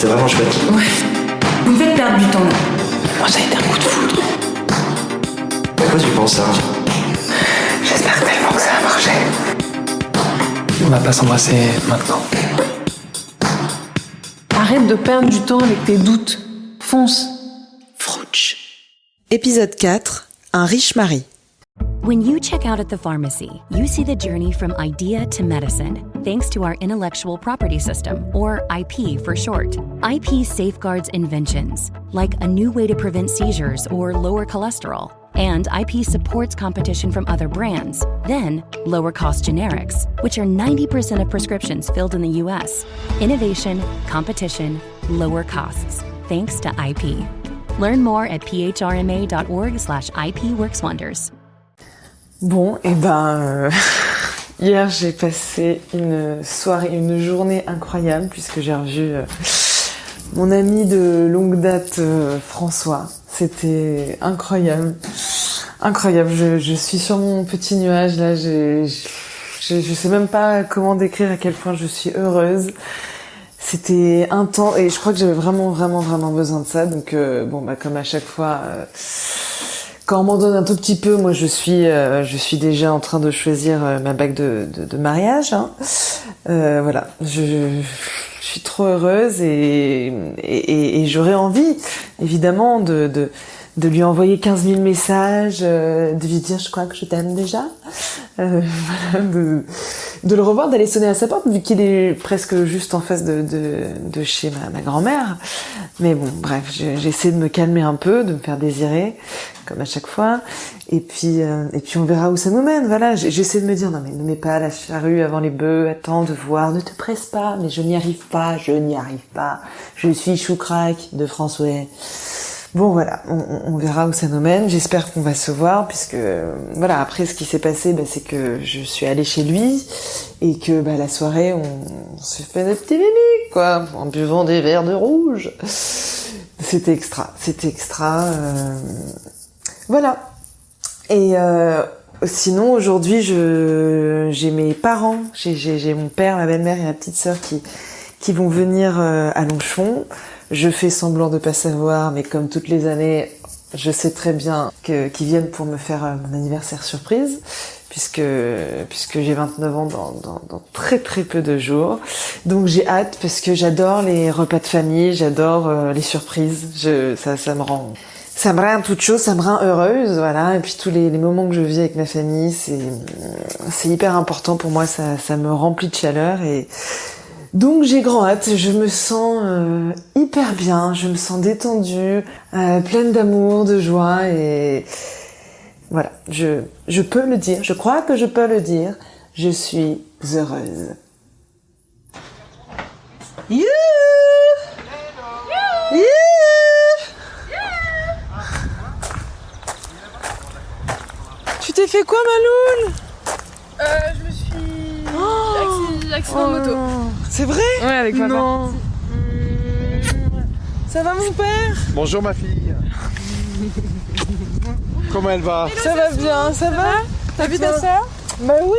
C'était vraiment chouette. Ouais. Vous me faites perdre du temps là. Moi, ça a été un coup de foudre. À quoi tu penses, Sarah? J'espère tellement que ça va marcher. On va pas s'embrasser maintenant. Arrête de perdre du temps avec tes doutes. Fonce. Frouch. Épisode 4. Un riche mari. When you check out at the pharmacy, you see the journey from idea to medicine, thanks to our intellectual property system, or IP for short. IP safeguards inventions, like a new way to prevent seizures or lower cholesterol. And IP supports competition from other brands, then lower cost generics, which are 90% of prescriptions filled in the US. Innovation, competition, lower costs, thanks to IP. Learn more at phrma.org/IPworkswonders. Bon, hier j'ai passé une journée incroyable puisque j'ai revu mon ami de longue date François. C'était incroyable, incroyable. Je suis sur mon petit nuage là. Je sais même pas comment décrire à quel point je suis heureuse. C'était intense et je crois que j'avais vraiment besoin de ça. Donc comme à chaque fois. Quand on m'en donne un tout petit peu, moi je suis déjà en train de choisir ma bague de mariage. Hein. Voilà, je suis trop heureuse et j'aurais envie, évidemment, de lui envoyer 15 000 messages, de lui dire je crois que je t'aime déjà, voilà, de le revoir, d'aller sonner à sa porte vu qu'il est presque juste en face de chez ma grand-mère. Mais bon, bref, j'essaie de me calmer un peu, de me faire désirer, comme à chaque fois. Et puis on verra où ça nous mène. Voilà, j'essaie de me dire non mais ne mets pas la charrue avant les bœufs, attends de voir, ne te presse pas. Mais je n'y arrive pas. Je suis choucrac de François. Bon voilà, on verra où ça nous mène. J'espère qu'on va se voir puisque voilà, après ce qui s'est passé, c'est que je suis allée chez lui et que la soirée on s'est fait des petits mimiques quoi, en buvant des verres de rouge. C'était extra. Voilà. Et sinon aujourd'hui j'ai mes parents, j'ai mon père, ma belle-mère et ma petite sœur qui vont venir à Longchamp. Je fais semblant de pas savoir, mais comme toutes les années, je sais très bien qu'ils viennent pour me faire mon anniversaire surprise, puisque j'ai 29 ans dans très peu de jours. Donc j'ai hâte parce que j'adore les repas de famille, j'adore les surprises. Ça me rend toute chose, ça me rend heureuse, voilà. Et puis tous les moments que je vis avec ma famille, c'est hyper important pour moi, ça me remplit de chaleur et donc j'ai grand hâte, je me sens hyper bien, je me sens détendue, pleine d'amour, de joie et voilà, je peux le dire, je crois que je peux le dire, je suis heureuse. You! You! Tu t'es fait quoi, Maloul? Je me suis accident de moto. C'est vrai? Ouais, avec papa. Non. Ça va mon père? Bonjour ma fille. Comment elle va? Ça va bien, ça va? T'as vu ta sœur? Bah oui.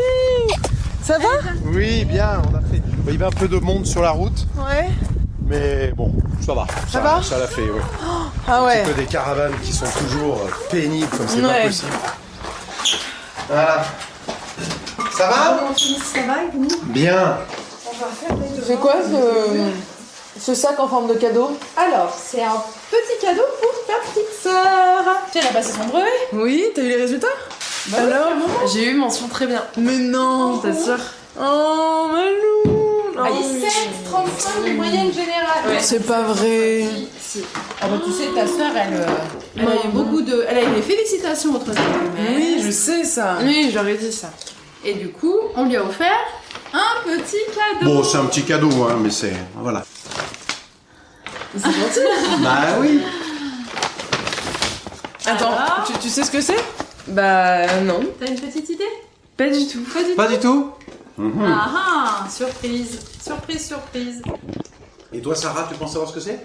Ça va? Oui, bien, on a fait. Il y avait un peu de monde sur la route, Ouais. mais bon, ça va. Ça va? Ça l'a fait, oui. Ah Un ouais. petit peu des caravanes qui sont toujours pénibles comme c'est Ouais. pas possible. Voilà. Ça va? Ça va et vous? Bien. C'est quoi ce sac en forme de cadeau? Alors, c'est un petit cadeau pour ta petite sœur. Tu elle a passé son brevet? Oui, t'as eu les résultats? Bah alors, j'ai eu mention très bien. Mais non. T'assures? Oh Malou. Ah, il est 7,35 de moyenne générale. Ouais. C'est pas vrai. Si. Ah bah tu sais, ta sœur, elle a eu beaucoup de... Elle a eu les félicitations au troisième trimestre. Oui, je sais ça. Oui, j'aurais dit ça. Et du coup, on lui a offert un petit cadeau. Bon, c'est un petit cadeau, hein, mais c'est... Voilà. C'est gentil. Bah oui. Attends, Alors tu sais ce que c'est? Bah non. T'as une petite idée? Pas du tout. Pas du tout. Ah ah, surprise. Surprise. Et toi, Sarah, tu penses savoir ce que c'est?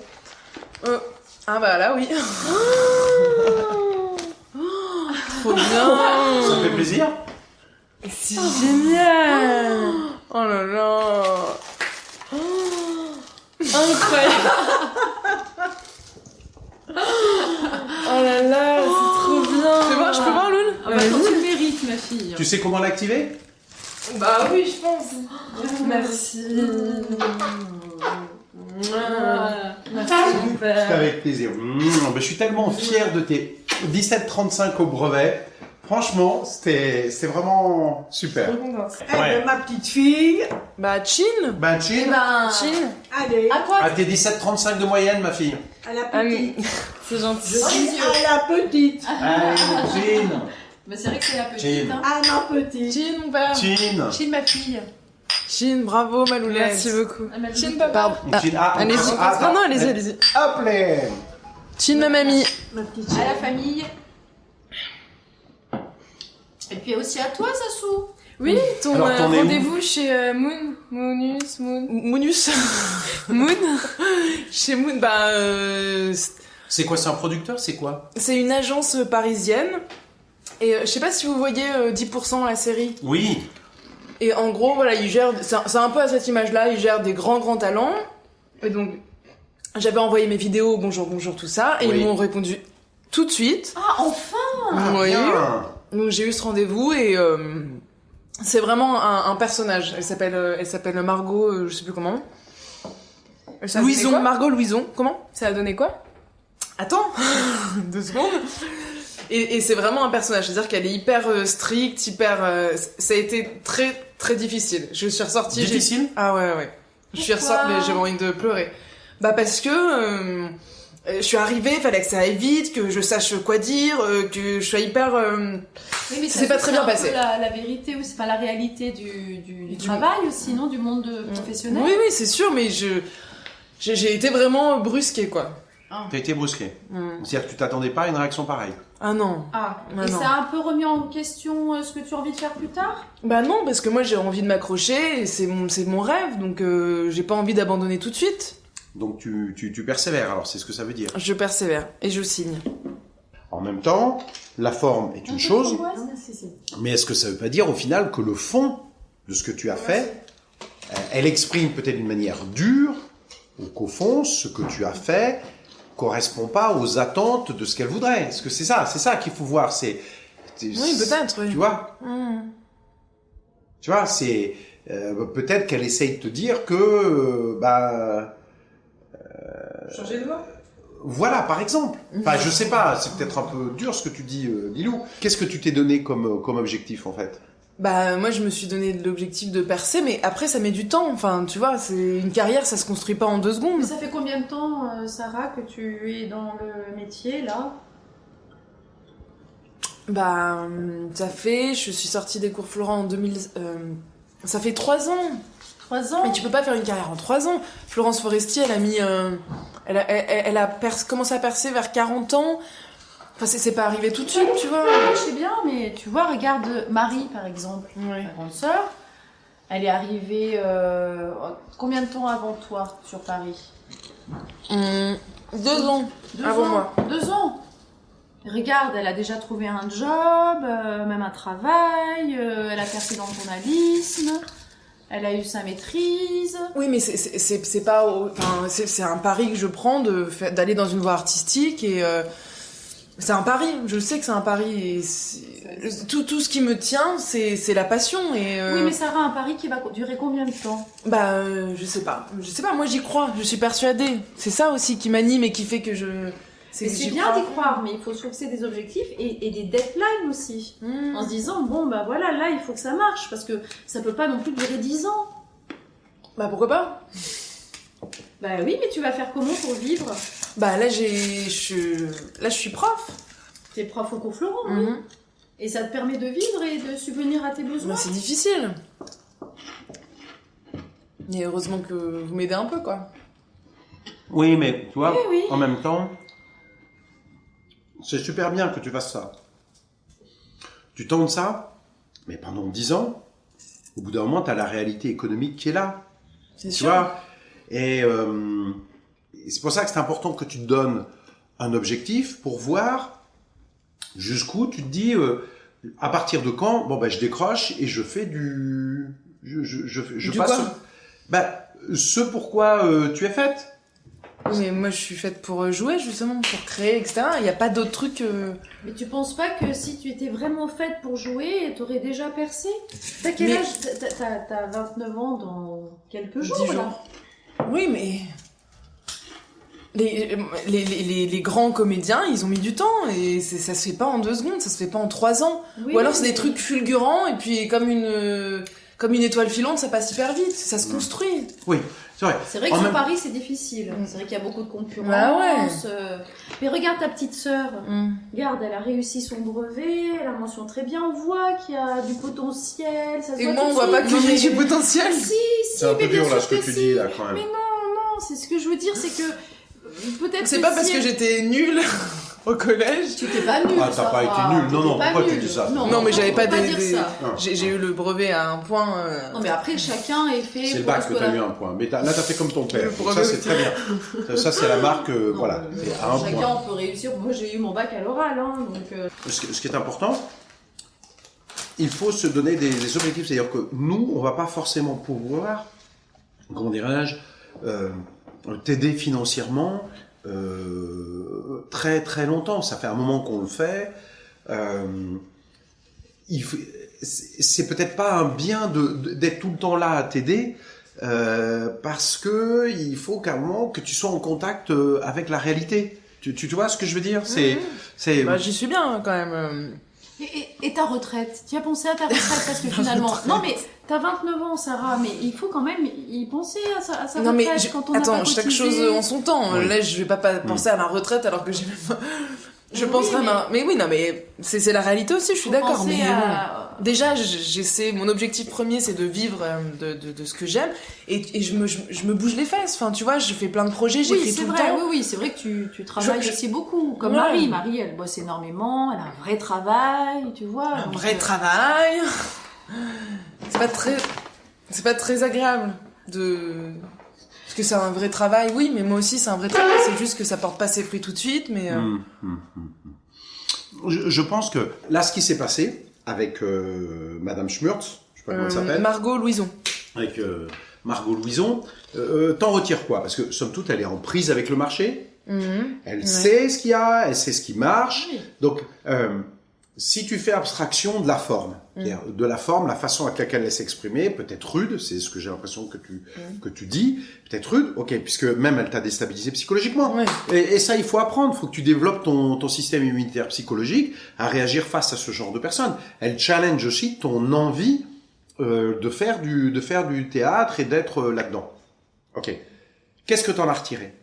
Ah bah là oui. Trop bien. Ça te fait plaisir? C'est génial. Oh là là. incroyable. Oh là là, c'est trop bien. Je peux voir, Loul? Ah bah, quand tu le mérites, ma fille. Tu sais comment l'activer? Bah oui, je pense. Merci. C'est avec plaisir. Je suis tellement fier de tes 17,35 au brevet. Franchement, c'était vraiment super. Ouais. Ma petite fille. Bah, Chin. Ben, Chin, Chin. Allez, À quoi? à tes 17,35 de moyenne, ma fille. à la petite. C'est gentil. Je dis à la petite. Allez, Chin. Bah, c'est vrai que c'est la petite. Chin. Hein. À ma petite. Chin, mon père. Chin. Chin, ma fille. Chin, bravo, ma Loulette. Merci beaucoup. Ah, ma Chin, petite. papa. Pardon. Chin. Ah, Allez-y. ah, Non, non, allez-y. Hop là. Chin, ma mamie. Ma petite À la famille. Et puis aussi à toi, Sassou. Oui, ton Alors, t'en es où rendez-vous chez Moonus. Moon. Chez Moon, bah, C'est quoi, c'est un producteur, c'est quoi? C'est une agence parisienne. Et je sais pas si vous voyez 10% la série. Oui. Et en gros, voilà, ils gèrent. C'est un peu à cette image-là, ils gèrent des grands talents. Et donc, j'avais envoyé mes vidéos, bonjour, tout ça. Et Oui. ils m'ont répondu tout de suite. Ah, enfin. Oui. Bien. Donc j'ai eu ce rendez-vous et c'est vraiment un personnage. Elle s'appelle Margot, je sais plus comment. Ça a donné quoi Margot Louison. Comment? Ça a donné quoi? Attends 2 secondes. Et c'est vraiment un personnage, c'est-à-dire qu'elle est hyper stricte, ça a été très difficile. Je suis ressortie. Difficile? Ah ouais. Je suis ressortie, mais j'avais envie de pleurer. Bah parce que je suis arrivée, fallait que ça aille vite, que je sache quoi dire, que je sois hyper. Oui, mais C'est pas très bien un peu passé. La vérité aussi, enfin la réalité du travail aussi, non, du monde professionnel. Oui, c'est sûr, mais j'ai été vraiment brusquée, quoi. T'as été brusqué. C'est-à-dire que tu t'attendais pas à une réaction pareille. Ah non. Ah, Ah, et non. ça a un peu remis en question ce que tu as envie de faire plus tard. Bah non, parce que moi j'ai envie de m'accrocher, et c'est mon rêve, donc j'ai pas envie d'abandonner tout de suite. Donc tu persévères, alors c'est ce que ça veut dire. Je persévère, et je signe. En même temps, la forme est une chose, mais est-ce que ça veut pas dire au final que le fond de ce que tu as fait, elle exprime peut-être d'une manière dure, ou qu'au fond, ce que tu as fait correspond pas aux attentes de ce qu'elle voudrait. Est-ce que c'est ça qu'il faut voir, Oui, peut-être, oui. Tu vois? Tu vois, c'est peut-être qu'elle essaye de te dire que Changer de voix. voilà, par exemple. Enfin, je sais pas, c'est peut-être un peu dur ce que tu dis, Lilou. Qu'est-ce que tu t'es donné comme objectif, en fait? Bah moi je me suis donné l'objectif de percer, mais après ça met du temps. Enfin, tu vois, c'est une carrière, ça se construit pas en 2 secondes. Mais ça fait combien de temps, Sarah, que tu es dans le métier là? Bah je suis sortie des cours Florent en 2000. Ça fait 3 ans. 3 ans. Mais tu peux pas faire une carrière en 3 ans. Florence Foresti, elle a mis, elle a commencé à percer vers 40 ans. Enfin, c'est pas arrivé tout de suite, tu vois. Je sais bien, mais tu vois, regarde Marie par exemple, Ouais. ta grande sœur. Elle est arrivée combien de temps avant toi sur Paris? 2 ans. 2 Avant ans. moi. 2 ans. Regarde, elle a déjà trouvé un job, même un travail. Elle a percé dans le journalisme. Elle a eu sa maîtrise. Oui, mais c'est pas, enfin, c'est un pari que je prends d'aller dans une voie artistique et c'est un pari. Je sais que c'est un pari et tout ce qui me tient, c'est la passion et. Oui, mais Sarah, un pari qui va durer combien de temps? Bah, je sais pas. Moi, j'y crois. Je suis persuadée. C'est ça aussi qui m'anime et qui fait que je. Mais c'est bien d'y croire, mais il faut se fixer des objectifs et des deadlines aussi. En se disant, bon, bah voilà, là, il faut que ça marche, parce que ça peut pas non plus durer 10 ans. Bah, pourquoi pas? Bah oui, mais tu vas faire comment pour vivre? Bah, là, je suis prof. T'es prof au cours Florent, oui. Et ça te permet de vivre et de subvenir à tes besoins. Bah, c'est difficile. Et heureusement que vous m'aidez un peu, quoi. Oui, mais tu vois, Oui. en même temps, c'est super bien que tu fasses ça. Tu tentes ça, mais pendant 10 ans, au bout d'un moment, tu as la réalité économique qui est là. C'est Tu sûr. vois? Et c'est pour ça que c'est important que tu te donnes un objectif pour voir jusqu'où tu te dis à partir de quand, bon, ben, je décroche et je fais du. Je Du passe quoi sur- ce pourquoi tu es faite. Mais moi, je suis faite pour jouer, justement, pour créer, etc. Il n'y a pas d'autres trucs... Mais tu penses pas que si tu étais vraiment faite pour jouer, t'aurais déjà percé? T'as quel âge? T'as 29 ans dans quelques jours, 10 là. jours. Oui, mais... Les grands comédiens, ils ont mis du temps, et ça se fait pas en 2 secondes, ça se fait pas en 3 ans. Oui, Ou alors c'est des trucs fulgurants, et puis comme une étoile filante, ça passe hyper vite, ça se construit. Oui, c'est vrai. C'est vrai que sur Paris, c'est difficile. C'est vrai qu'il y a beaucoup de concurrence. Bah ouais. Mais regarde ta petite sœur. Regarde, elle a réussi son brevet, elle a mention très bien. On voit qu'il y a du potentiel. Ça se Et voit moi, tout on de voit pas suite. qu'il y a du potentiel. Si, C'est un peu mais bien dur, là, sûr ce que tu si. dis, là, quand même. Mais non, c'est ce que je veux dire, c'est que peut-être. C'est pas parce que j'étais nulle au collège. Tu t'es pas nulle. Ah, t'as pas été nulle. Non, pourquoi tu dis ça? Non, mais j'avais pas faut dire des... ça. J'ai eu le brevet à un point... Non, mais après, chacun est fait. C'est le pour bac ce que t'as eu un point. Mais là, t'as fait comme ton père. Le Donc brevet ça, c'est très bien. Ça, c'est la marque, voilà. C'est à un Chacun, point. on peut réussir. Moi, j'ai eu mon bac à l'oral, hein, donc. Ce qui est important, il faut se donner des objectifs. C'est-à-dire que nous, on va pas forcément pouvoir, comment dirais-je, t'aider financièrement très très longtemps. Ça fait un moment qu'on le fait. C'est peut-être pas un bien d'être tout le temps là à t'aider. Parce que il faut qu'à un moment que tu sois en contact avec la réalité. Tu vois ce que je veux dire? C'est Bah, j'y suis bien, quand même. Et ta retraite? Tu as pensé à ta retraite? Parce que finalement... Non, mais t'as 29 ans, Sarah, mais il faut quand même y penser à sa Non, mais retraite quand on n'a pas attends, chaque cotisé. chose en son temps. Oui. Là, je vais pas penser à ma retraite alors que j'ai même pas... Je Oui, penserai à mais- ma... Mais oui, non, mais c'est la réalité aussi, je suis Faut d'accord. penser Mais à- bon, déjà, j'essaie... Mon objectif premier, c'est de vivre de ce que j'aime. Et je me bouge les fesses. Enfin, tu vois, je fais plein de projets, Oui, j'écris c'est tout vrai, le temps. oui, c'est vrai que tu travailles Je- aussi beaucoup. Comme Ouais. Marie. Marie, elle bosse énormément, elle a un vrai travail, tu vois. Un donc, vrai travail. C'est pas très agréable de... Parce que c'est un vrai travail, oui, mais moi aussi c'est un vrai travail. C'est juste que ça porte pas ses fruits tout de suite, mais... Je pense que là, ce qui s'est passé avec Madame Schmurtz, je sais pas comment elle s'appelle, Margot Louison. avec Margot Louison, t'en retires quoi? Parce que somme toute, elle est en prise avec le marché. Elle sait ce qu'il y a, elle sait ce qui marche. Oui. Donc, si tu fais abstraction de la forme, c'est-à-dire de la forme, la façon avec laquelle elle s'exprimait, peut-être rude, c'est ce que j'ai l'impression que tu dis, peut-être rude, ok, puisque même elle t'a déstabilisé psychologiquement. Ouais. Et ça, il faut apprendre, il faut que tu développes ton système immunitaire psychologique à réagir face à ce genre de personnes. Elle challenge aussi ton envie de faire du théâtre et d'être là-dedans. Ok. Qu'est-ce que t'en as retiré?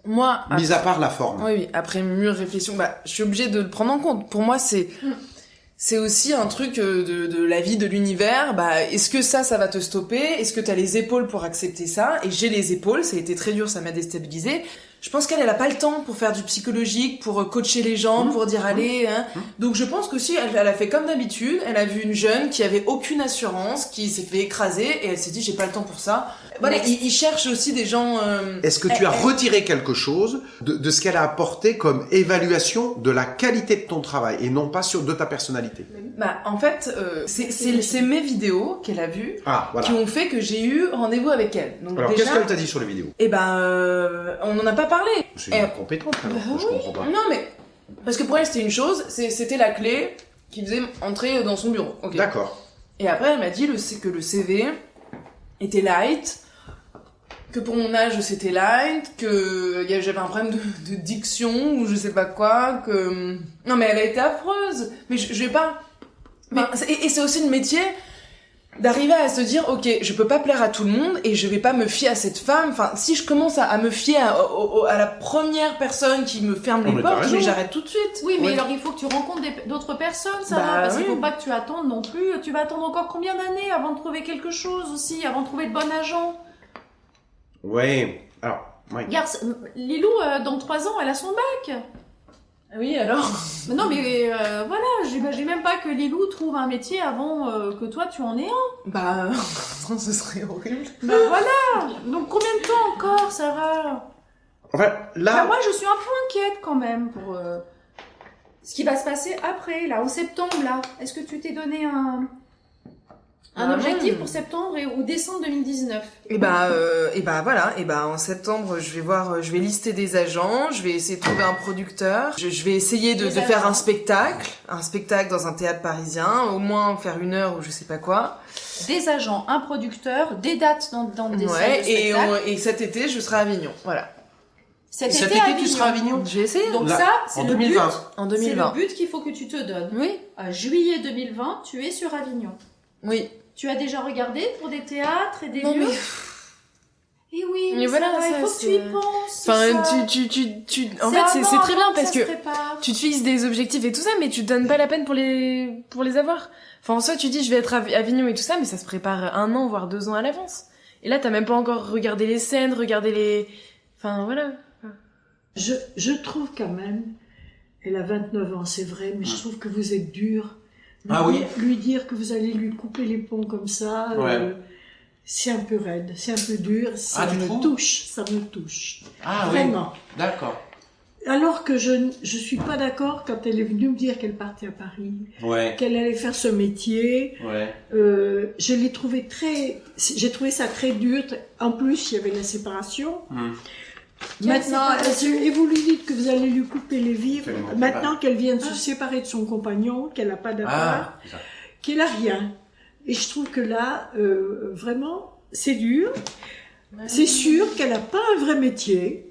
Moi, Mis à part la forme. oui, après mûre réflexion, je suis obligée de le prendre en compte. Pour moi, c'est aussi un truc de la vie, de l'univers. Est-ce que ça va te stopper? Est-ce que t'as les épaules pour accepter ça? Et j'ai les épaules, ça a été très dur, ça m'a déstabilisée. Je pense qu'elle a pas le temps pour faire du psychologique, pour coacher les gens, pour dire allez, hein. Donc je pense qu'aussi, elle a fait comme d'habitude. Elle a vu une jeune qui avait aucune assurance, qui s'est fait écraser, et elle s'est dit j'ai pas le temps pour ça. Voilà, ils cherchent aussi des gens... Est-ce que tu as retiré quelque chose de ce qu'elle a apporté comme évaluation de la qualité de ton travail et non pas de ta personnalité? En fait, c'est mes vidéos qu'elle a vues Voilà. qui ont fait que j'ai eu rendez-vous avec elle. Donc Alors, déjà, qu'est-ce qu'elle t'a dit sur les vidéos? on n'en a pas parlé. C'est une incompétente, alors, je comprends pas. Non, mais parce que pour elle, c'était une chose, c'était la clé qui faisait entrer dans son bureau. Ok. D'accord. Et après, elle m'a dit que le CV était light, que pour mon âge, c'était light, que j'avais un problème de diction ou je sais pas quoi, que... Non, mais elle a été affreuse. Mais je vais pas... Et c'est aussi le métier d'arriver à se dire, ok, je peux pas plaire à tout le monde et je vais pas me fier à cette femme. Enfin, si je commence à me fier à la première personne qui me ferme les mais t'as portes, raison. mais j'arrête tout de suite. Oui, mais Ouais. alors il faut que tu rencontres d'autres personnes, Sarah, parce qu'il faut pas que tu attendes non plus. Tu vas attendre encore combien d'années avant de trouver quelque chose aussi, avant de trouver le bon agent? Ouais. Alors, ouais. Regarde, Lilou, dans 3 ans, elle a son bac. Oui, alors? Mais non, mais voilà, j'imagine même pas que Lilou trouve un métier avant que toi tu en aies un. Non, ce serait horrible. Voilà. Donc combien de temps encore, Sarah? Enfin, là... Moi, je suis un peu inquiète quand même pour ce qui va se passer après, là, en septembre, là. Est-ce que tu t'es donné Un objectif pour septembre ou décembre 2019. Et voilà, en septembre, je vais lister des agents, je vais essayer de trouver un producteur, je vais essayer de faire un spectacle dans un théâtre parisien, au moins faire 1 heure ou je sais pas quoi. Des agents, un producteur, des dates dans des salles de spectacle. Et cet été, je serai à Avignon, voilà. Cet été, tu seras à Avignon. Je vais essayer. Donc là, ça, c'est en le 2020. but. En C'est 2020. le but qu'il faut que tu te donnes. Oui. Juillet 2020, tu es sur Avignon. Oui. Tu as déjà regardé pour des théâtres et des Non, lieux mais... Et oui, Mais voilà, il ça, faut que tu y penses. Enfin, ça. en fait, c'est très bien parce que prépare. tu te fixes des objectifs et tout ça, mais tu te donnes pas la peine pour les avoir. Enfin, en soi, tu dis, je vais être à Avignon et tout ça, mais ça se prépare 1 an, voire 2 ans à l'avance. Et là, t'as même pas encore regardé les scènes, enfin, voilà. Je trouve quand même, elle a 29 ans, c'est vrai, mais je trouve que vous êtes dur. Lui dire que vous allez lui couper les ponts comme ça, c'est un peu raide, c'est un peu dur, ça me touche. Ah Vraiment. oui, d'accord. Alors que je suis pas d'accord quand elle est venue me dire qu'elle partait à Paris, qu'elle allait faire ce métier. Je l'ai trouvé j'ai trouvé ça très dur. En plus, il y avait la séparation. Maintenant, et vous lui dites que vous allez lui couper les vivres. Maintenant qu'elle vient de se séparer de son compagnon, qu'elle n'a pas d'appart, qu'elle a rien. Et je trouve que là, vraiment, c'est dur. C'est sûr qu'elle n'a pas un vrai métier.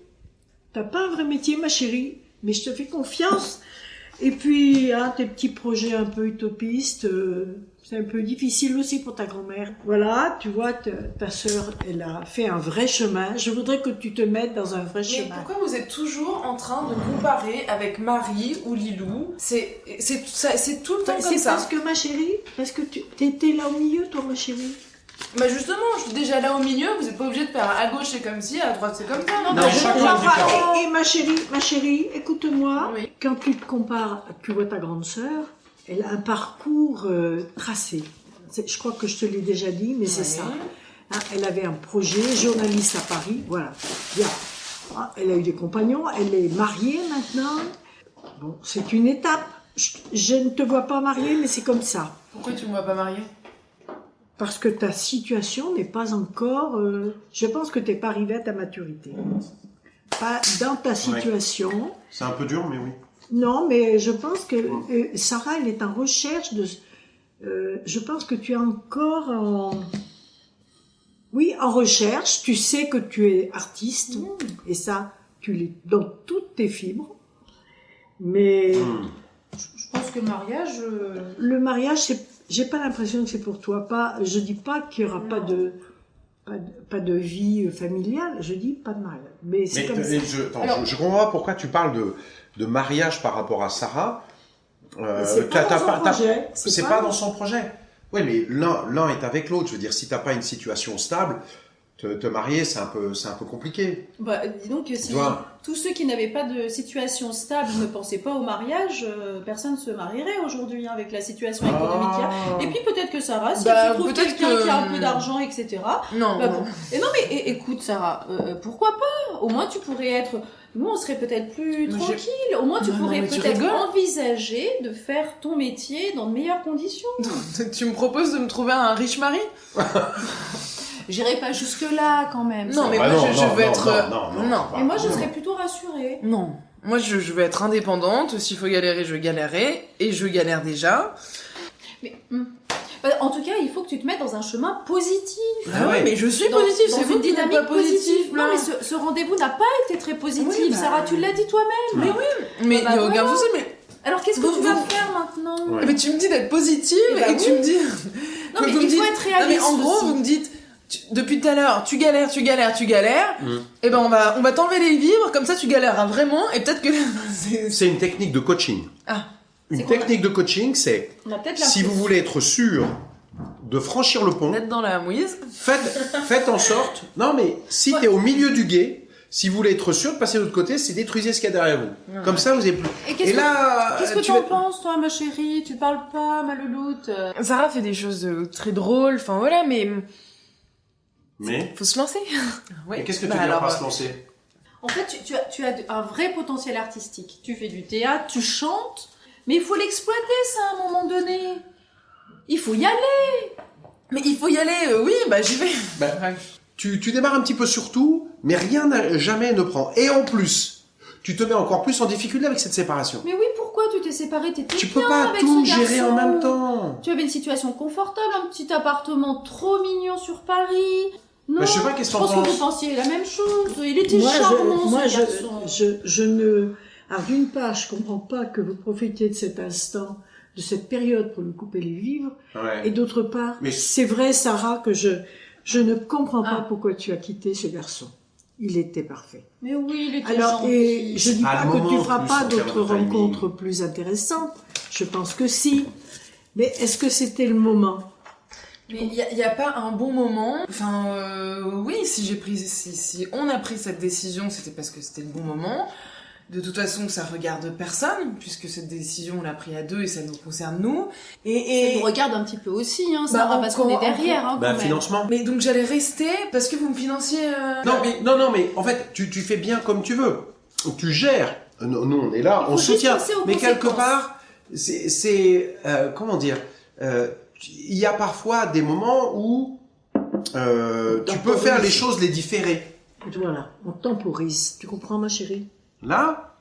T'as pas un vrai métier, ma chérie, mais je te fais confiance. Et puis, tes petits projets un peu utopistes, c'est un peu difficile aussi pour ta grand-mère. Voilà, tu vois, ta sœur, elle a fait un vrai chemin. Je voudrais que tu te mettes dans un vrai chemin. Mais pourquoi vous êtes toujours en train de comparer avec Marie ou Lilou? C'est tout le temps comme ça. C'est parce que, ma chérie, parce que tu étais là au milieu, toi, ma chérie. Bah justement, je suis déjà là au milieu, vous êtes pas obligé de faire à gauche c'est comme ci, à droite c'est comme ça. Non, chacun différent. Et ma chérie, écoute-moi. Oui. Quand tu te compares, tu vois ta grande sœur, elle a un parcours tracé. Je crois que je te l'ai déjà dit, mais c'est ça. Elle avait un projet, journaliste à Paris, voilà. Bien. Elle a eu des compagnons, elle est mariée maintenant. Bon, c'est une étape. Je ne te vois pas mariée, mais c'est comme ça. Pourquoi tu me vois pas mariée? Parce que ta situation n'est pas encore... je pense que tu n'es pas arrivée à ta maturité. Pas dans ta situation. Ouais. C'est un peu dur, mais oui. Non, mais je pense que Sarah, elle est en recherche de... je pense que tu es encore en... Oui, en recherche. Tu sais que tu es artiste. Et ça, tu l'es dans toutes tes fibres. Mais... Je pense que le mariage... Le mariage, c'est... J'ai pas l'impression que c'est pour toi. Je dis pas qu'il y aura pas de vie familiale. Je dis pas de mariage. Mais c'est comme ça. Je comprends pas pourquoi tu parles de mariage par rapport à Sarah. C'est pas dans son projet. C'est pas dans son projet. Oui, mais l'un est avec l'autre. Je veux dire, si t'as pas une situation stable, te marier, c'est un peu compliqué. Bah, dis donc que si tous ceux qui n'avaient pas de situation stable ne pensaient pas au mariage, personne ne se marierait aujourd'hui avec la situation économique qu'il y a. Et puis peut-être que Sarah, si elle trouve quelqu'un qui a un peu d'argent, etc. Non. Et non, mais écoute Sarah, pourquoi pas? Au moins tu pourrais être... Nous, on serait peut-être plus tranquille. Au moins, tu pourrais peut-être envisager de faire ton métier dans de meilleures conditions. Tu me proposes de me trouver un riche mari? J'irai pas jusque-là, quand même. Non, mais moi, je veux être... Non. Et moi, je serais plutôt rassurée. Non. Moi, je veux être indépendante. S'il faut galérer, je galérerai. Et je galère déjà. Mais... En tout cas, il faut que tu te mettes dans un chemin positif. Ah ouais, mais je suis positive, c'est vous une qui n'êtes dynamique pas positive. Non, mais ce rendez-vous n'a pas été très positif, Oui, Sarah, tu l'as dit toi-même. Mais oui, mais il n'y a aucun souci, mais... Alors, qu'est-ce que tu vas faire maintenant? Mais tu me dis d'être positive et tu me dis... Non, mais il faut être réaliste. Non, mais en gros, vous me dites... Depuis tout à l'heure, tu galères. Et ben on va t'enlever les vivres, comme ça tu galéreras vraiment, et peut-être que... C'est une technique de coaching. Ah. Une technique de coaching, c'est si vous voulez être sûr de franchir le pont, d'être dans la mouise, faites en sorte. Non, mais si t'es au milieu du gué, si vous voulez être sûr de passer de l'autre côté, c'est détruisez ce qu'il y a derrière vous. Ouais. Comme ça, vous avez plus. Et qu'est-ce que tu en penses, toi, ma chérie? Tu parles pas, ma louloute? Sarah fait des choses très drôles, enfin voilà, mais faut se lancer. Ouais. Et qu'est-ce que tu veux dire par se lancer? En fait, tu as un vrai potentiel artistique. Tu fais du théâtre, tu chantes, mais il faut l'exploiter, ça, à un moment donné. Il faut y aller. Mais il faut y aller, oui, j'y vais. Tu démarres un petit peu sur tout, mais rien jamais ne prend. Et en plus, tu te mets encore plus en difficulté avec cette séparation. Mais oui, pourquoi tu t'es séparé? T'étais Tu bien peux pas avec tout ce gérer garçon. en même temps. Tu avais une situation confortable, un petit appartement trop mignon sur Paris. Non, Je sais pas, qu'est-ce je qu'on pense pense. que vous pensiez la même chose. Il était charmant, ce garçon. je ne... Alors d'une part, je comprends pas que vous profitiez de cet instant, de cette période pour lui couper les vivres. Ouais. Et d'autre part, c'est vrai, Sarah, que je ne comprends pas pourquoi tu as quitté ce garçon. Il était parfait. Mais oui, il était Alors, gentil. et je dis pas que tu feras pas d'autres termes de timing. rencontres plus intéressantes. Je pense que si. Mais est-ce que c'était le moment? Mais il y a pas un bon moment. Enfin, oui, si on a pris cette décision, c'était parce que c'était le bon moment. De toute façon, ça regarde personne, puisque cette décision, on l'a prise à 2 et ça nous concerne nous. Et ça nous regarde un petit peu aussi, hein, Sarah, parce qu'on est derrière, hein, quand même. Financement. Mais donc j'allais rester parce que vous me financiez. Non, mais en fait, tu fais bien comme tu veux. Tu gères. Nous, on est là, on soutient. Mais quelque part, comment dire, il y a parfois des moments où tu peux faire les choses, les différer. Voilà, on temporise. Tu comprends, ma chérie? Là,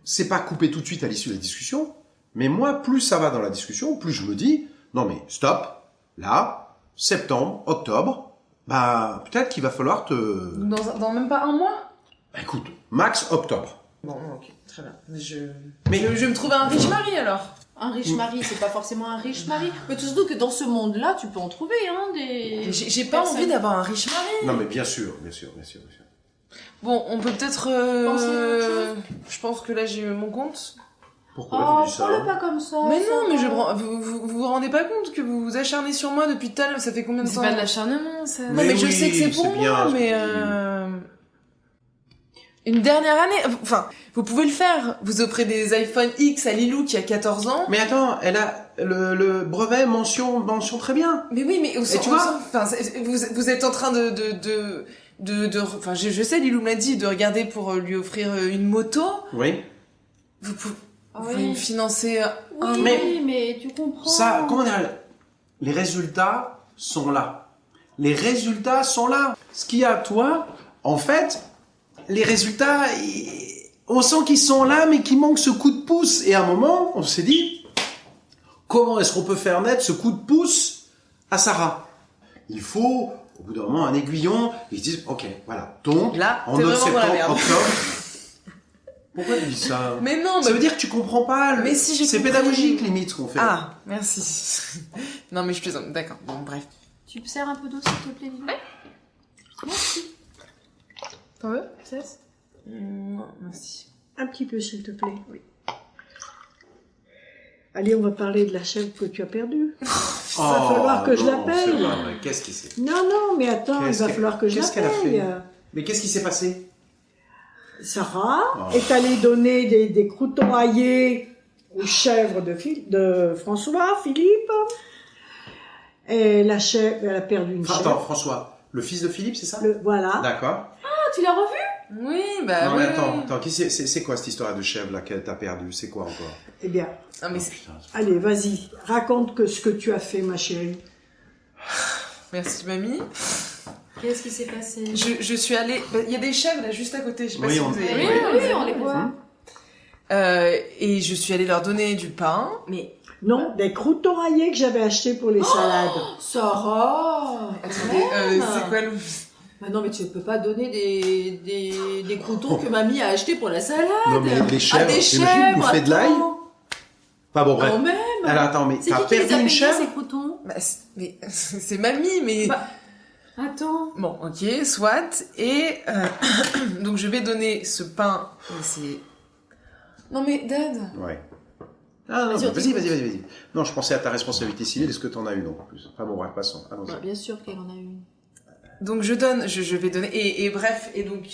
c'est pas couper tout de suite à l'issue de la discussion, mais moi, plus ça va dans la discussion, plus je me dis, non mais stop, là, septembre, octobre, peut-être qu'il va falloir te... Dans même pas un mois? Écoute, max octobre. Bon, ok, très bien. Je vais me trouver un riche mari alors. Un riche mari, c'est pas forcément un riche mari. Mais surtout que dans ce monde-là, tu peux en trouver, hein, des... J'ai pas envie d'avoir un riche mari. Non mais bien sûr. Bon, on peut peut-être... je pense que là, j'ai eu mon compte. Pourquoi tu dis ça? Prends-le pas comme ça. Mais non, mais vous rendez pas compte que vous vous acharnez sur moi depuis tout à l'heure? Ça fait combien de temps? C'est pas de l'acharnement, ça. Non, mais je sais que c'est pour moi, mais... Une dernière année... Enfin, vous pouvez le faire. Vous offrez des iPhone X à Lilou qui a 14 ans. Mais attends, elle a le brevet mention très bien. Mais oui, mais... tu vois, enfin, vous êtes en train enfin, je sais, Lilou me l'a dit, de regarder pour lui offrir une moto. Oui. Vous pouvez me financer Oui, mais tu comprends. Ça, comment dire, les résultats sont là. Les résultats sont là. Ce qu'il y a, toi, en fait, les résultats, on sent qu'ils sont là, mais qu'il manque ce coup de pouce. Et à un moment, on s'est dit, comment est-ce qu'on peut faire naître ce coup de pouce à Sarah? Il faut, au bout d'un moment, un aiguillon. Ils se disent, ok, voilà. Donc, là, en septembre, octobre. Pourquoi tu dis ça? Mais non, ça veut dire que tu comprends pas. Mais si j'ai c'est compris. pédagogique, limite, ce qu'on fait. Ah, merci. Non, mais je plaisante. D'accord. Bon, bref. Tu me sers un peu d'eau, s'il te plaît, Lilou? Merci. T'en veux, Cesse? Non, merci. Un petit peu, s'il te plaît. Oui. Allez, on va parler de la chèvre que tu as perdue. Il va falloir que je la paye. Qu'est-ce qui s'est... Non, mais attends, il va falloir que je la paye. Qu'est-ce qu'elle a fait? Mais qu'est-ce qui s'est passé? Sarah est allée donner des croûtons aillés aux chèvres de François, Philippe. Et la chèvre, elle a perdu une chèvre. Attends, François, le fils de Philippe, c'est ça? Voilà. D'accord. Ah, tu l'as revu? Oui, Non, oui. mais attends, c'est quoi cette histoire de chèvre là qu'elle t'a perdu? C'est quoi encore? Eh bien, Non, mais allez, vas-y, raconte ce que tu as fait, ma chérie. merci, mamie. Qu'est-ce qui s'est passé? Je suis allée... Il y a des chèvres là juste à côté, je sais pas si vous avez... Oui, on les voit. Et je suis allée leur donner du pain, mais... Non, des croûtons aillés que j'avais achetés pour les salades. Sarah! Attendez, c'est quoi le... Bah non, mais tu ne peux pas donner des croûtons que mamie a achetés pour la salade. Non, mais les chèvres, des imagine, chèvres, vous faites de l'ail? Pas bon, bref. Quand même. Alors attends, mais C'est t'as qui les perdu a une payés, chèvre? ces croûtons? Bah, mais c'est mamie, mais... Bah, attends. Bon, ok, soit. Et donc je vais donner ce pain, mais c'est... Non mais, Dad. Ouais. Ah non, vas-y. Non, je pensais à ta responsabilité civile, est-ce que t'en as une en plus? Enfin bon, bref, passons. Allons-y. Bah, bien sûr qu'elle en a une. Donc je vais donner, et bref, et donc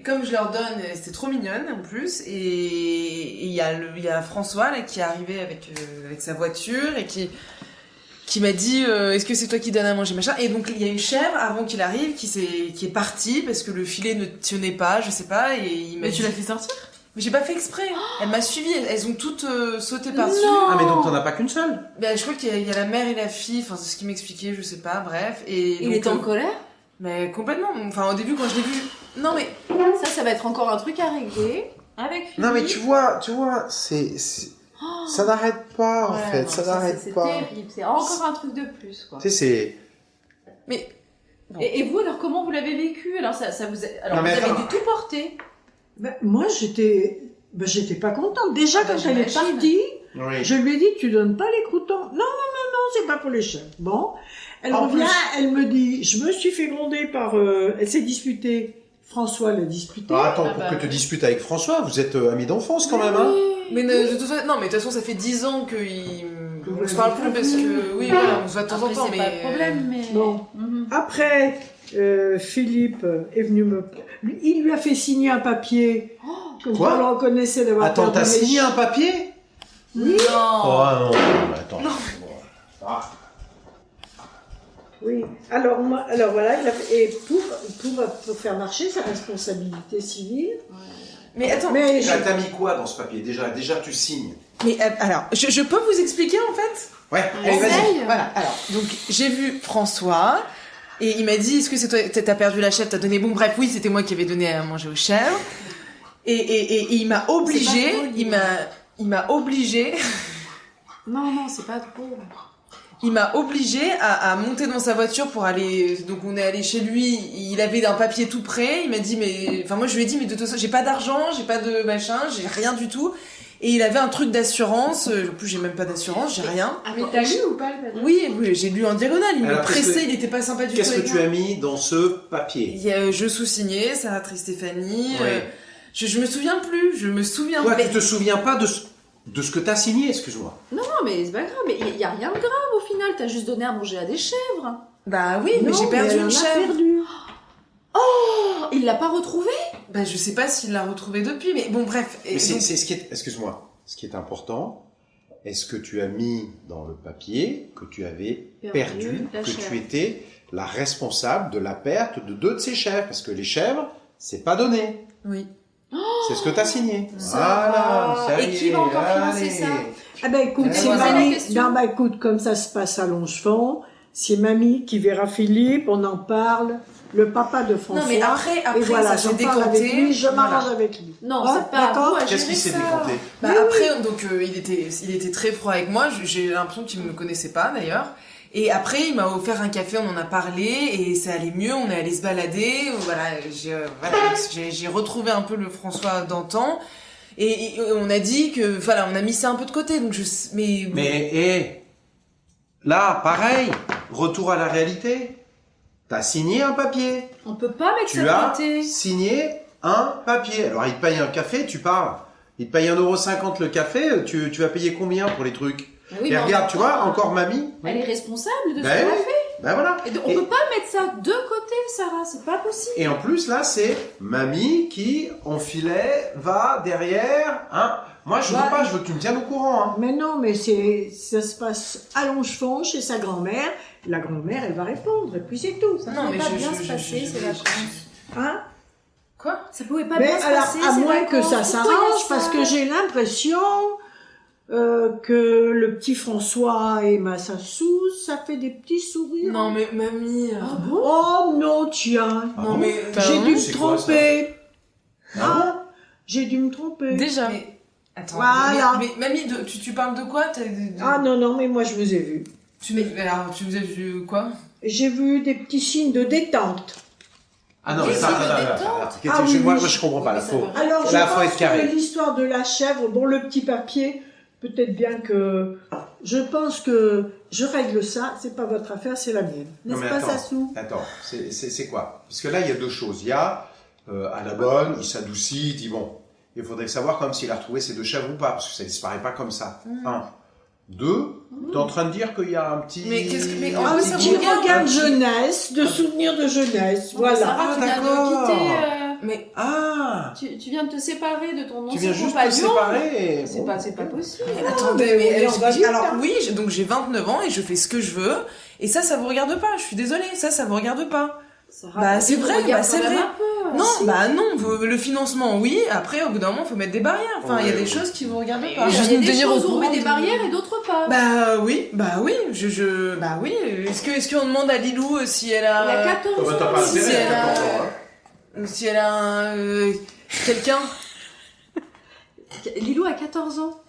comme je leur donne, c'était trop mignonne en plus, et il y a François là qui est arrivé avec sa voiture et qui m'a dit est-ce que c'est toi qui donne à manger machin, et donc il y a une chèvre avant qu'il arrive qui est partie parce que le filet ne tenait pas, je sais pas, et il m'a Mais dit... tu l'as fait sortir? Mais j'ai pas fait exprès. Elle m'a suivi. Elles ont toutes sauté par-dessus. Ah, mais donc t'en as pas qu'une seule? Ben, je crois qu'il y a la mère et la fille. Enfin, c'est ce qu'il m'expliquait, je sais pas. Bref. Et il était en colère? Mais complètement. Enfin, au début, quand je l'ai vu. Non, mais. Ça va être encore un truc à régler. Avec Philippe. Non, mais tu vois, ça n'arrête pas, en fait. Non, ça n'arrête pas. C'est terrible. C'est encore un truc de plus, quoi. Tu sais, c'est... Mais... Bon. Et vous, alors, comment vous l'avez vécu? Alors, ça vous Non, mais vous avez dû tout porter. Moi, j'étais pas contente. Déjà, quand elle est partie, je lui ai dit, tu donnes pas les croûtons. Non, c'est pas pour les chefs. Bon. Elle revient, elle me dit, je me suis fait gronder par, elle s'est disputée. François l'a disputé. Attends, pour que tu disputes avec François, vous êtes amis d'enfance quand même, hein? Mais de toute façon, ça fait 10 ans qu'on se parle plus parce que, oui, voilà, on se voit de temps en temps, c'est pas de problème, mais... Bon. Après, Philippe est venu il lui a fait signer un papier. Quoi? On le reconnaissait d'avoir Attends, t'as signé un papier? Oui. Non. Oh non, attends. Oui. Alors voilà, et pour faire marcher sa responsabilité civile. Mais attends. T'as mis quoi dans ce papier? Déjà, tu signes. Mais alors, je peux vous expliquer en fait? Ouais. Allez, vas-y. Voilà. Alors, donc j'ai vu François. Et il m'a dit, est-ce que c'est toi, t'as perdu la chèvre, t'as donné... Bon, bref, oui, c'était moi qui avais donné à manger aux chèvres. Et il m'a obligé, il m'a obligé... Non, c'est pas drôle. Il m'a obligé à monter dans sa voiture pour aller... Donc on est allé chez lui, il avait un papier tout prêt, il m'a dit, mais... Enfin, moi je lui ai dit, mais de toute façon, j'ai pas d'argent, j'ai pas de machin, j'ai rien du tout. Et il avait un truc d'assurance, en plus j'ai même pas d'assurance, j'ai rien. Ah, mais t'as lu ou pas le papier? Oui, j'ai lu en diagonale, il me pressait, il était pas sympa du tout. Qu'est-ce que tu as mis dans ce papier? Il y a je sous-signé, Sarah Tristéphanie, je me souviens plus, Toi, tu te souviens pas de ce que t'as signé, excuse-moi. Non, mais c'est pas grave, mais il y a rien de grave au final, t'as juste donné à manger à des chèvres. Bah oui, mais j'ai perdu une chèvre. Oh, il l'a pas retrouvée? Bah je sais pas s'il l'a retrouvée depuis, mais bon bref. Mais c'est ce qui est, excuse-moi, ce qui est important, est-ce que tu as mis dans le papier que tu avais perdu que tu étais la responsable de la perte de 2 de ces chèvres? Parce que les chèvres, c'est pas donné. Oui. C'est ce que tu as signé. Voilà, ça y est. Et qui va encore financer ça? Ah ben écoute, écoute, comme ça se passe à Longefond, c'est mamie qui verra Philippe, on en parle. Le papa de François. Non mais après et voilà, ça s'est décanté. Je m'arrange avec lui. Non, c'est pas d'accord. Qu'est-ce qui s'est décanté? Bah après, donc il était très froid avec moi. J'ai l'impression qu'il me connaissait pas d'ailleurs. Et après, il m'a offert un café, on en a parlé et ça allait mieux. On est allé se balader. Voilà, j'ai retrouvé un peu le François d'antan. Et on a dit que, voilà, on a mis ça un peu de côté. Donc là, pareil, retour à la réalité. T'as signé un papier. On peut pas mettre ça de côté. Tu as signé un papier. Alors, il te paye un café, tu parles. Il te paye 1,50€ le café, tu vas payer combien pour les trucs? Oui, et regarde, tu vois, encore mamie. Elle est responsable de ce qu'elle a fait. Ben voilà. Et donc, on peut pas mettre ça de côté, Sarah, c'est pas possible. Et en plus, là, c'est mamie qui, en filet, va derrière, hein. Moi, je veux pas, je veux que tu me tiennes au courant, hein. Mais non, mais ça se passe à Longefond, chez sa grand-mère. La grand-mère, elle va répondre, et puis c'est tout. Ça ne pouvait pas bien se passer, ces vacances. Hein? Quoi? Ça pouvait pas bien se passer, à moins que ça s'arrange, parce que j'ai l'impression que le petit François et ma Sassou, ça fait des petits sourires. Non mais mamie... Ah bon? Oh non, tiens. Non mais... J'ai dû me tromper. Ah, j'ai dû me tromper. Déjà. Mais... Attends, voilà. mais mamie, tu parles de quoi? Ah non, mais moi je vous ai vu. Alors, tu vous as vu quoi? J'ai vu des petits signes de détente. Ah non, mais ça, moi je comprends pas. Alors, je pense que l'histoire de la chèvre, bon, le petit papier, peut-être bien que... Je pense que je règle ça, c'est pas votre affaire, c'est la mienne. N'est-ce pas, Sassou? Attends, c'est quoi? Parce que là, il y a 2 choses. Il y a, à la bonne, il s'adoucit, il dit bon, il faudrait savoir quand même s'il a retrouvé ses 2 chèvres ou pas, parce que ça disparaît pas comme ça. 1. 2, t'es en train de dire qu'il y a un petit... Mais qu'est-ce que... un petit regard de jeunesse, de souvenirs de jeunesse, voilà. Sarah, tu viens de quitter... Mais... Tu viens de te séparer de ton ancien compagnon. Tu viens juste de te séparer. C'est pas possible. Mais attendez, mais alors oui, donc j'ai 29 ans et je fais ce que je veux. Et ça vous regarde pas. Je suis désolée, ça vous regarde pas. Bah c'est vrai. Non, bah non, le financement oui, après au bout d'un moment faut mettre des barrières, enfin il y a des choses qui vous regardent pas. Il y a des choses où on met des barrières et d'autres pas. Bah oui, est-ce qu'on demande à Lilou si elle a... Elle a 14 ans. Si elle a quelqu'un. Lilou a 14 ans.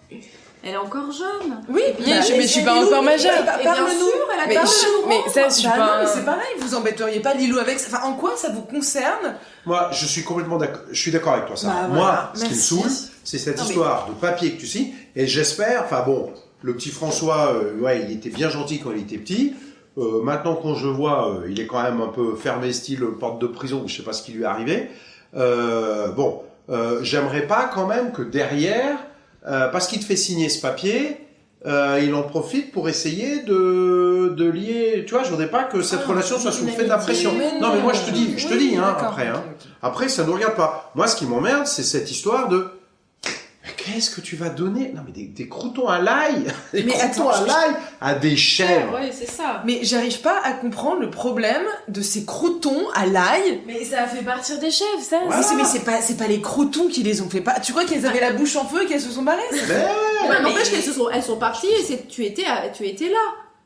Elle est encore jeune. Oui, mais je suis pas encore majeure. Et bien sûr, elle a 14 ans. Mais ça, je suis pas... c'est pareil, vous embêteriez pas Lilou avec... Enfin, en quoi ça vous concerne? Moi, je suis complètement d'accord. Je suis d'accord avec toi, ça. Bah, moi, voilà. ce qui me saoule, c'est cette histoire de papier que tu signes. Et j'espère, enfin bon, le petit François, il était bien gentil quand il était petit. Maintenant, quand je vois, il est quand même un peu fermé, style porte de prison, je sais pas ce qui lui est arrivé. J'aimerais pas quand même que derrière, parce qu'il te fait signer ce papier, il en profite pour essayer de lier. Tu vois, je voudrais pas que cette relation soit sous le fait de la pression. Non, mais moi je te dis, après. Okay. Après, ça ne regarde pas. Moi, ce qui m'emmerde, c'est cette histoire de. Qu'est-ce que tu vas donner? Non, mais des croutons à l'ail, à des chèvres. Ouais, c'est ça. Mais j'arrive pas à comprendre le problème de ces croutons à l'ail. Mais ça a fait partir des chèvres, ça. Ouais, mais c'est pas les croutons qui les ont fait pas. Tu crois qu'elles avaient la bouche en feu et qu'elles se sont barrées? N'empêche qu'elles sont parties et tu étais là.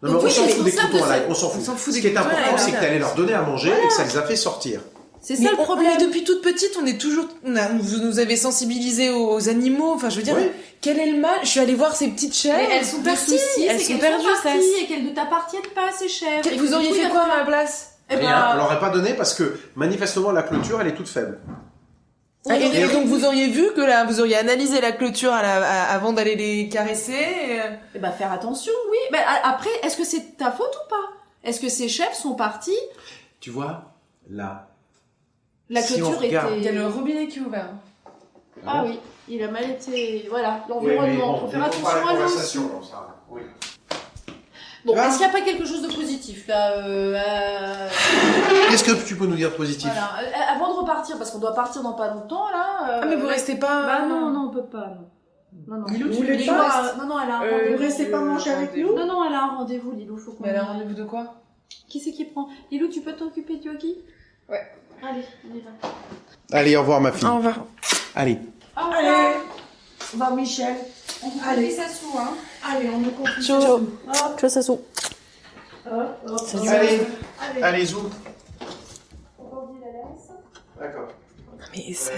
Non, mais on s'en fout des croutons à l'ail, on s'en fout. Ce qui est important, c'est que t'allais leur donner à manger et que ça les a fait sortir. C'est ça le problème. Mais depuis toute petite, vous nous avez sensibilisés aux animaux. Enfin, je veux dire, quel est le mal? Je suis allée voir ces petites chèvres. Mais elles sont parties. Elles sont perdues, et qu'elles ne t'appartiennent pas, ces chèvres. Vous auriez fait quoi à ma place? Rien. On l'aurait pas donné parce que manifestement la clôture, elle est toute faible. Et donc vous auriez vu que vous auriez analysé la clôture avant d'aller les caresser. Et faire attention, oui. Après, est-ce que c'est ta faute ou pas? Est-ce que ces chèvres sont partis? Tu vois, là. La clôture était... Il y a le robinet qui est ouvert. Ah oui, il a mal été... Voilà, l'environnement. Faut faire attention à l'eau aussi. Bon, est-ce qu'il n'y a pas quelque chose de positif, là Qu'est-ce que tu peux nous dire de positif? Voilà. Avant de repartir, parce qu'on doit partir dans pas longtemps, là... mais vous restez pas... Bah non, on peut pas, non. Non, Lilou, tu voulais pas... Non, elle a un rendez-vous. Vous restez pas manger avec nous? Non, elle a un rendez-vous, Lilou, faut qu'on... Mais elle a un rendez-vous de quoi? Qui c'est qui prend? Lilou, tu peux t'occuper du hockey? Ouais. Allez, on y va. Allez, au revoir ma fille. Au revoir. Allez. Allez. Au revoir Michel. Allez, ça sous, hein. Allez, on nous confie. Ciao. Ciao, ça sous. Allez, zou. D'accord. Mais ça,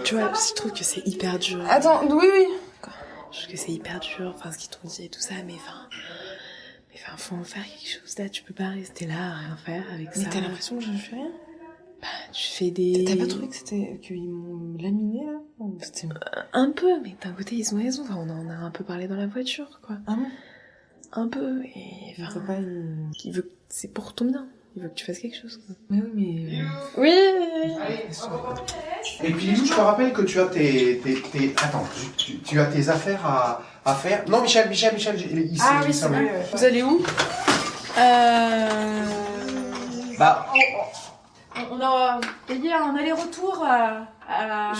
tu vois, je trouve que c'est hyper dur. Attends, oui. Je trouve que c'est hyper dur, ce qu'ils t'ont dit et tout ça, mais faut en faire quelque chose là, tu peux pas rester là à rien faire avec ça. Mais t'as l'impression que je fais rien? Tu fais des... T'as pas trouvé qu'ils m'ont laminé là? Un peu, mais d'un côté ils ont raison, on en a un peu parlé dans la voiture, quoi. Ah bon? Un peu, et il veut que c'est pour ton bien. Il veut que tu fasses quelque chose, quoi. Mais oui, Oui. Et puis, je te rappelle que tu as Attends, tu as tes affaires à faire. Non, Michel, ici. Ah oui, c'est vrai. Vous allez où? On a payé un aller-retour à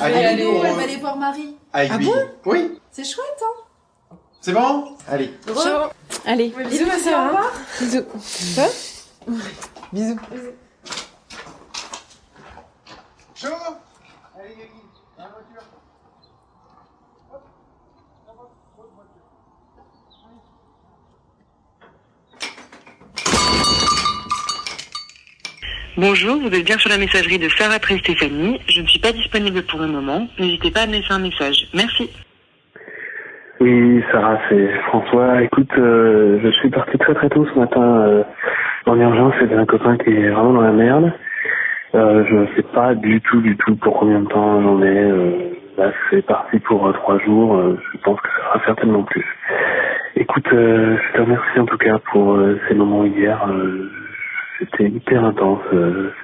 Lilou, elle va aller voir Marie. Ah bon? Oui. C'est chouette, hein? C'est bon? Allez. Ciao. Allez. Bisous, ma sœur. Bisous. Ça? Bisous. Chaud. Allez, Yagi, dans la voiture. Bonjour, vous êtes bien sur la messagerie de Sarah Pré Stéphanie. Je ne suis pas disponible pour le moment. N'hésitez pas à me laisser un message. Merci. Oui, Sarah, c'est François. Écoute, je suis parti très très tôt ce matin en urgence. C'est un copain qui est vraiment dans la merde. Je sais pas du tout pour combien de temps j'en ai. Là, c'est parti pour 3 jours. Je pense que ça sera certainement plus. Écoute, je te remercie en tout cas pour ces moments hier. C'était hyper intense.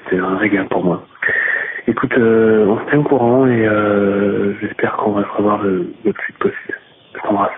C'était un régal pour moi. Écoute, on se tient au courant et j'espère qu'on va se revoir le plus vite possible. Je t'embrasse.